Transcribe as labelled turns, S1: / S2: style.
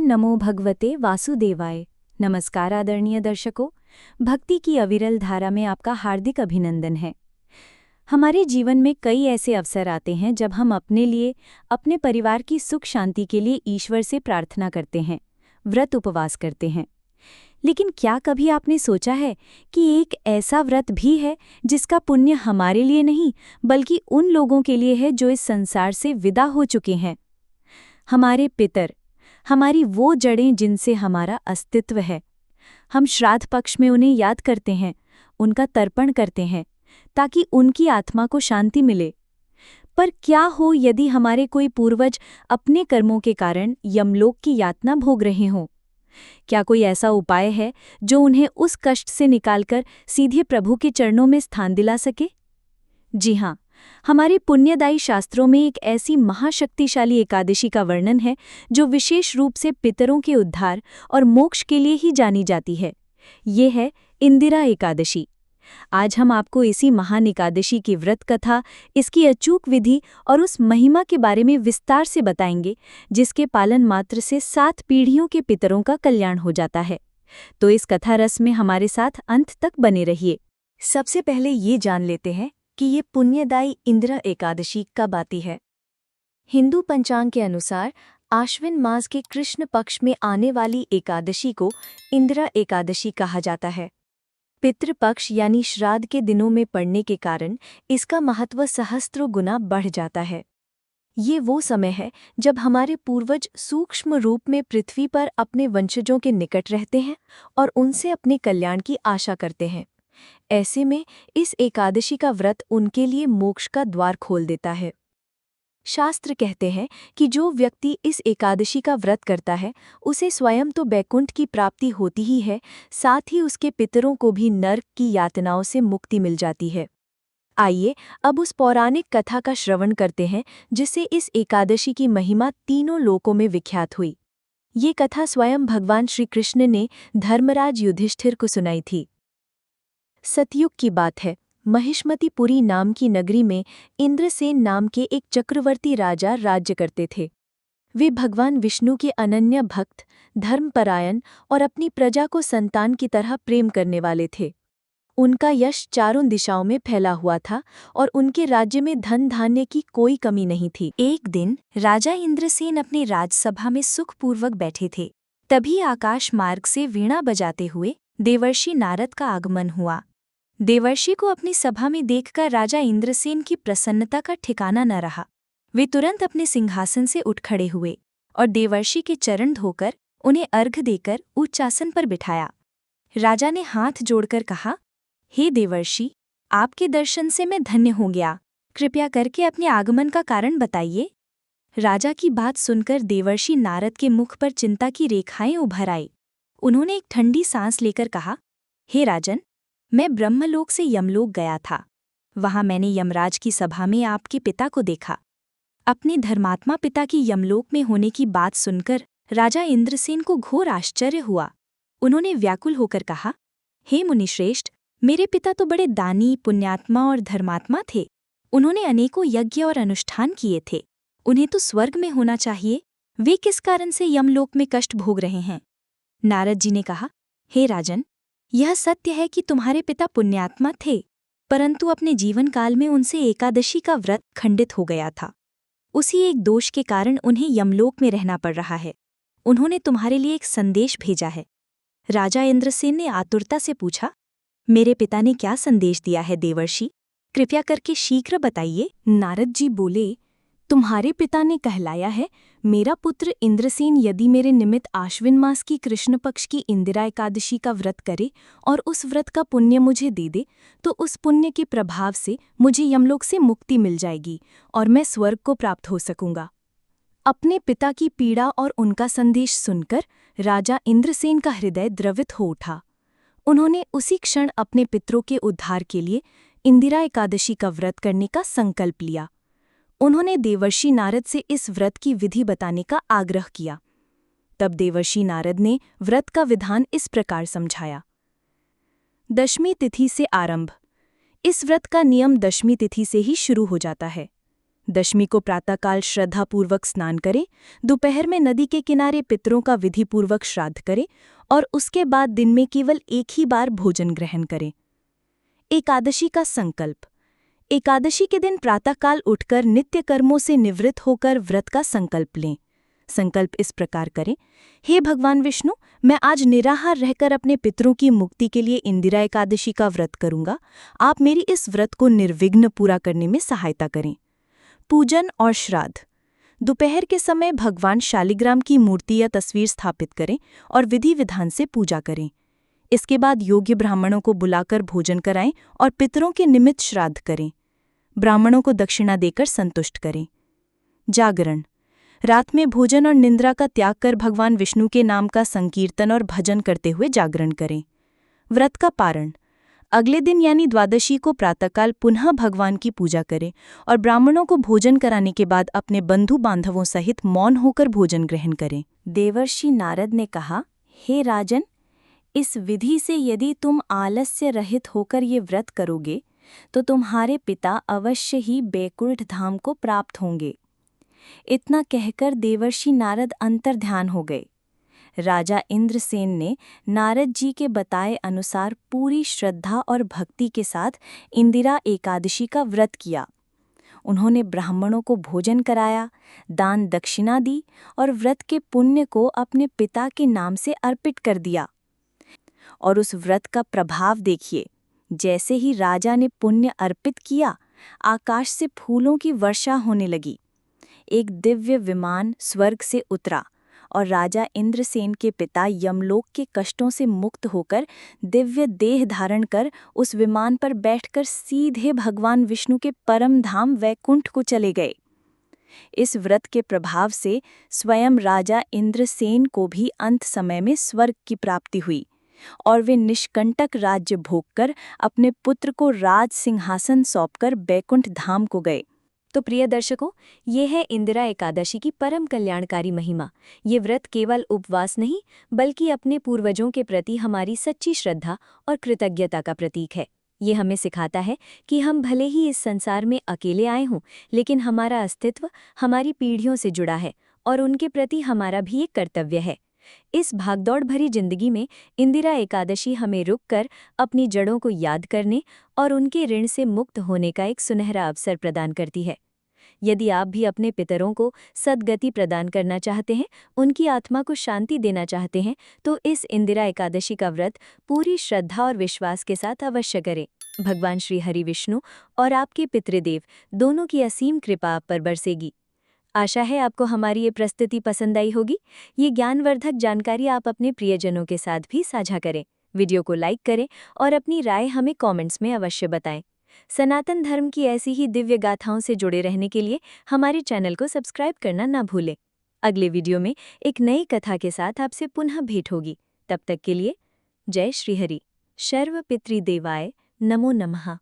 S1: नमो भगवते वासुदेवाय। नमस्कार आदरणीय दर्शकों, भक्ति की अविरल धारा में आपका हार्दिक अभिनंदन है। हमारे जीवन में कई ऐसे अवसर आते हैं जब हम अपने लिए, अपने परिवार की सुख शांति के लिए ईश्वर से प्रार्थना करते हैं, व्रत उपवास करते हैं। लेकिन क्या कभी आपने सोचा है कि एक ऐसा व्रत भी है जिसका पुण्य हमारे लिए नहीं बल्कि उन लोगों के लिए है जो इस संसार से विदा हो चुके हैं? हमारे पितर, हमारी वो जड़ें जिनसे हमारा अस्तित्व है। हम श्राद्ध पक्ष में उन्हें याद करते हैं, उनका तर्पण करते हैं ताकि उनकी आत्मा को शांति मिले। पर क्या हो यदि हमारे कोई पूर्वज अपने कर्मों के कारण यमलोक की यातना भोग रहे हों? क्या कोई ऐसा उपाय है जो उन्हें उस कष्ट से निकालकर सीधे प्रभु के चरणों में स्थान दिला सके? जी हाँ, हमारे पुण्यदायी शास्त्रों में एक ऐसी महाशक्तिशाली एकादशी का वर्णन है जो विशेष रूप से पितरों के उद्धार और मोक्ष के लिए ही जानी जाती है। ये है इंदिरा एकादशी। आज हम आपको इसी महान एकादशी की व्रत कथा, इसकी अचूक विधि और उस महिमा के बारे में विस्तार से बताएंगे जिसके पालन मात्र से 7 पीढ़ियों के पितरों का कल्याण हो जाता है। तो इस कथा रस में हमारे साथ अंत तक बने रहिए। सबसे पहले ये जान लेते हैं कि ये पुण्यदायी इंदिरा एकादशी कब आती है। हिंदू पंचांग के अनुसार आश्विन मास के कृष्ण पक्ष में आने वाली एकादशी को इंदिरा एकादशी कहा जाता है। पितृपक्ष यानी श्राद्ध के दिनों में पड़ने के कारण इसका महत्व सहस्त्रों गुना बढ़ जाता है। ये वो समय है जब हमारे पूर्वज सूक्ष्म रूप में पृथ्वी पर अपने वंशजों के निकट रहते हैं और उनसे अपने कल्याण की आशा करते हैं। ऐसे में इस एकादशी का व्रत उनके लिए मोक्ष का द्वार खोल देता है। शास्त्र कहते हैं कि जो व्यक्ति इस एकादशी का व्रत करता है उसे स्वयं तो बैकुंठ की प्राप्ति होती ही है, साथ ही उसके पितरों को भी नर्क की यातनाओं से मुक्ति मिल जाती है। आइए अब उस पौराणिक कथा का श्रवण करते हैं जिससे इस एकादशी की महिमा तीनों लोकों में विख्यात हुई। ये कथा स्वयं भगवान श्री कृष्ण ने धर्मराज युधिष्ठिर को सुनाई थी। सतयुग की बात है। महिष्मतिपुरी नाम की नगरी में इंद्रसेन नाम के एक चक्रवर्ती राजा राज्य करते थे। वे भगवान विष्णु के अनन्य भक्त, धर्मपरायण और अपनी प्रजा को संतान की तरह प्रेम करने वाले थे। उनका यश चारों दिशाओं में फैला हुआ था और उनके राज्य में धन धान्य की कोई कमी नहीं थी। एक दिन राजा इंद्रसेन अपने राजसभा में सुखपूर्वक बैठे थे। तभी आकाश मार्ग से वीणा बजाते हुए देवर्षि नारद का आगमन हुआ। देवर्षि को अपनी सभा में देखकर राजा इंद्रसेन की प्रसन्नता का ठिकाना न रहा। वे तुरंत अपने सिंहासन से उठ खड़े हुए और देवर्षि के चरण धोकर उन्हें अर्घ्य देकर उच्च आसन पर बिठाया। राजा ने हाथ जोड़कर कहा, हे देवर्षि, आपके दर्शन से मैं धन्य हो गया। कृपया करके अपने आगमन का कारण बताइए। राजा की बात सुनकर देवर्षि नारद के मुख पर चिंता की रेखाएं उभर आई। उन्होंने एक ठंडी सांस लेकर कहा, हे राजन, मैं ब्रह्मलोक से यमलोक गया था। वहां मैंने यमराज की सभा में आपके पिता को देखा। अपने धर्मात्मा पिता की यमलोक में होने की बात सुनकर राजा इंद्रसेन को घोर आश्चर्य हुआ। उन्होंने व्याकुल होकर कहा, हे मुनिश्रेष्ठ, मेरे पिता तो बड़े दानी, पुण्यात्मा और धर्मात्मा थे। उन्होंने अनेकों यज्ञ और अनुष्ठान किए थे। उन्हें तो स्वर्ग में होना चाहिए। वे किस कारण से यमलोक में कष्ट भोग रहे हैं? नारद जी ने कहा, हे राजन, यह सत्य है कि तुम्हारे पिता पुण्यात्मा थे, परंतु अपने जीवन काल में उनसे एकादशी का व्रत खंडित हो गया था। उसी एक दोष के कारण उन्हें यमलोक में रहना पड़ रहा है। उन्होंने तुम्हारे लिए एक संदेश भेजा है। राजा इंद्रसेन ने आतुरता से पूछा, मेरे पिता ने क्या संदेश दिया है देवर्षि? कृपया करके शीघ्र बताइए। नारद जी बोले, तुम्हारे पिता ने कहलाया है, मेरा पुत्र इंद्रसेन यदि मेरे निमित्त आश्विन मास की कृष्ण पक्ष की इंदिरा एकादशी का व्रत करे और उस व्रत का पुण्य मुझे दे दे, तो उस पुण्य के प्रभाव से मुझे यमलोक से मुक्ति मिल जाएगी और मैं स्वर्ग को प्राप्त हो सकूंगा। अपने पिता की पीड़ा और उनका संदेश सुनकर राजा इंद्रसेन का हृदय द्रवित हो उठा। उन्होंने उसी क्षण अपने पितरों के उद्धार के लिए इंदिरा एकादशी का व्रत करने का संकल्प लिया। उन्होंने देवर्षि नारद से इस व्रत की विधि बताने का आग्रह किया। तब देवर्षि नारद ने व्रत का विधान इस प्रकार समझाया। दशमी तिथि से आरंभ। इस व्रत का नियम दशमी तिथि से ही शुरू हो जाता है। दशमी को प्रातःकाल श्रद्धापूर्वक स्नान करें, दोपहर में नदी के किनारे पितरों का विधिपूर्वक श्राद्ध करें और उसके बाद दिन में केवल एक ही बार भोजन ग्रहण करें। एकादशी का संकल्प। एकादशी के दिन प्रातःकाल उठकर नित्य कर्मों से निवृत्त होकर व्रत का संकल्प लें। संकल्प इस प्रकार करें: हे भगवान विष्णु, मैं आज निराहार रहकर अपने पितरों की मुक्ति के लिए इंदिरा एकादशी का व्रत करूंगा। आप मेरी इस व्रत को निर्विघ्न पूरा करने में सहायता करें। पूजन और श्राद्ध। दोपहर के समय भगवान शालिग्राम की मूर्ति या तस्वीर स्थापित करें और विधि विधान से पूजा करें। इसके बाद योग्य ब्राह्मणों को बुलाकर भोजन कराएं और पितरों के निमित्त श्राद्ध करें। ब्राह्मणों को दक्षिणा देकर संतुष्ट करें। जागरण। रात में भोजन और निद्रा का त्याग कर भगवान विष्णु के नाम का संकीर्तन और भजन करते हुए जागरण करें। व्रत का पारण। अगले दिन यानी द्वादशी को प्रातःकाल पुनः भगवान की पूजा करें और ब्राह्मणों को भोजन कराने के बाद अपने बंधु बांधवों सहित मौन होकर भोजन ग्रहण करें। देवर्षि नारद ने कहा, हे राजन, इस विधि से यदि तुम आलस्य रहित होकर ये व्रत करोगे तो तुम्हारे पिता अवश्य ही बैकुंठ धाम को प्राप्त होंगे। इतना कहकर देवर्षि नारद अंतर्ध्यान हो गए। राजा इंद्रसेन ने नारद जी के बताए अनुसार पूरी श्रद्धा और भक्ति के साथ इंदिरा एकादशी का व्रत किया। उन्होंने ब्राह्मणों को भोजन कराया, दान दक्षिणा दी और व्रत के पुण्य को अपने पिता के नाम से अर्पित कर दिया। और उस व्रत का प्रभाव देखिए, जैसे ही राजा ने पुण्य अर्पित किया, आकाश से फूलों की वर्षा होने लगी। एक दिव्य विमान स्वर्ग से उतरा और राजा इंद्रसेन के पिता यमलोक के कष्टों से मुक्त होकर दिव्य देह धारण कर उस विमान पर बैठकर सीधे भगवान विष्णु के परम धाम वैकुंठ को चले गए। इस व्रत के प्रभाव से स्वयं राजा इंद्रसेन को भी अंत समय में स्वर्ग की प्राप्ति हुई और वे निष्कंटक राज्य भोगकर अपने पुत्र को राज सिंहासन सौंपकर बैकुंठ धाम को गए। तो प्रिय दर्शकों, ये है इंदिरा एकादशी की परम कल्याणकारी महिमा। ये व्रत केवल उपवास नहीं, बल्कि अपने पूर्वजों के प्रति हमारी सच्ची श्रद्धा और कृतज्ञता का प्रतीक है। ये हमें सिखाता है कि हम भले ही इस संसार में अकेले आए हों, लेकिन हमारा अस्तित्व हमारी पीढ़ियों से जुड़ा है और उनके प्रति हमारा भी एक कर्तव्य है। इस भागदौड़ भरी जिंदगी में इंदिरा एकादशी हमें रुककर अपनी जड़ों को याद करने और उनके ऋण से मुक्त होने का एक सुनहरा अवसर प्रदान करती है। यदि आप भी अपने पितरों को सद्गति प्रदान करना चाहते हैं, उनकी आत्मा को शांति देना चाहते हैं, तो इस इंदिरा एकादशी का व्रत पूरी श्रद्धा और विश्वास के साथ अवश्य करें। भगवान श्री हरि विष्णु और आपके पितृदेव दोनों की असीम कृपा आप पर बरसेगी। आशा है आपको हमारी ये प्रस्तुति पसंद आई होगी। ये ज्ञानवर्धक जानकारी आप अपने प्रियजनों के साथ भी साझा करें। वीडियो को लाइक करें और अपनी राय हमें कमेंट्स में अवश्य बताएं। सनातन धर्म की ऐसी ही दिव्य गाथाओं से जुड़े रहने के लिए हमारे चैनल को सब्सक्राइब करना ना भूलें। अगले वीडियो में एक नई कथा के साथ आपसे पुनः भेंट होगी। तब तक के लिए जय श्री हरि। सर्व पितृदेवाय नमो नमः।